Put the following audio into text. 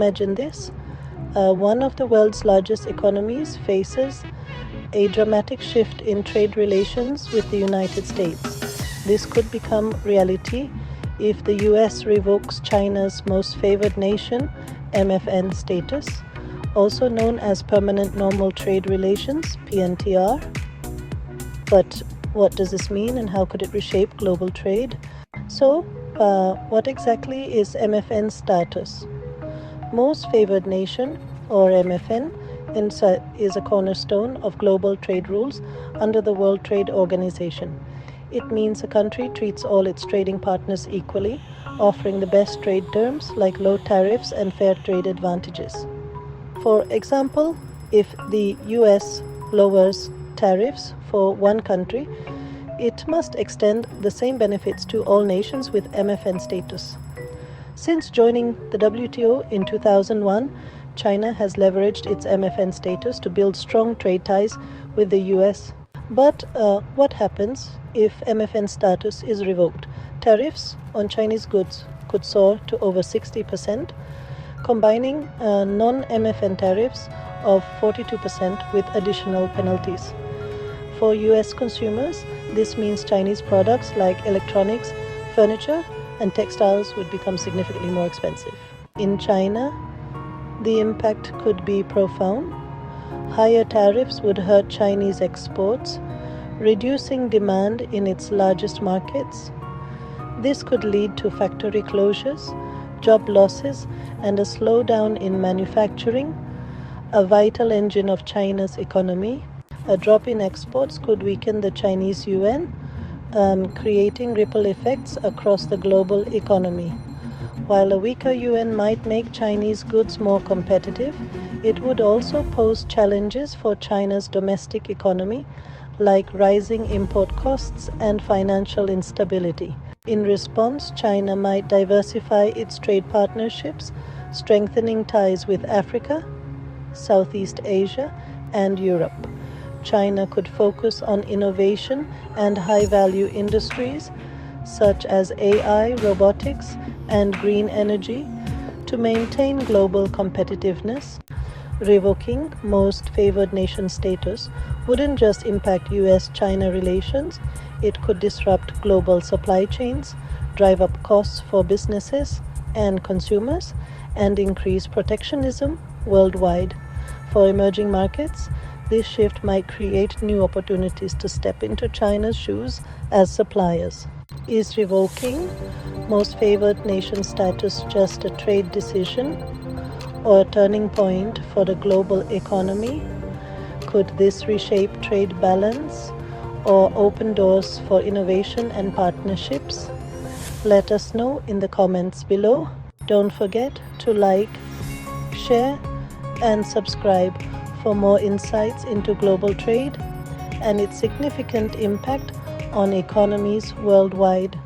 Imagine this. One of the world's largest economies faces a dramatic shift in trade relations with the United States. This could become reality if the US revokes China's most favored nation, MFN status, also known as Permanent Normal Trade Relations, PNTR. But what does this mean and how could it reshape global trade? So, what exactly is MFN status? Most favored nation, or MFN, is a cornerstone of global trade rules under the World Trade Organization. It means a country treats all its trading partners equally, offering the best trade terms like low tariffs and fair trade advantages. For example, if the US lowers tariffs for one country, it must extend the same benefits to all nations with MFN status. Since joining the WTO in 2001, China has leveraged its MFN status to build strong trade ties with the US. But what happens if MFN status is revoked? Tariffs on Chinese goods could soar to over 60%, combining non-MFN tariffs of 42% with additional penalties. For US consumers, this means Chinese products like electronics, furniture, and textiles would become significantly more expensive. In China, the impact could be profound. Higher tariffs would hurt Chinese exports, reducing demand in its largest markets. This could lead to factory closures, job losses, and a slowdown in manufacturing, a vital engine of China's economy. A drop in exports could weaken the Chinese yuan, creating ripple effects across the global economy. While a weaker yuan might make Chinese goods more competitive, it would also pose challenges for China's domestic economy, like rising import costs and financial instability. In response, China might diversify its trade partnerships, strengthening ties with Africa, Southeast Asia, and Europe. China could focus on innovation and high-value industries such as AI, robotics, and green energy to maintain global competitiveness. Revoking most favored nation status wouldn't just impact US-China relations, it could disrupt global supply chains, drive up costs for businesses and consumers, and increase protectionism worldwide. For emerging markets, this shift might create new opportunities to step into China's shoes as suppliers. Is revoking most favored nation status just a trade decision or a turning point for the global economy? Could this reshape trade balance or open doors for innovation and partnerships? Let us know in the comments below. Don't forget to like, share, and subscribe for more insights into global trade and its significant impact on economies worldwide.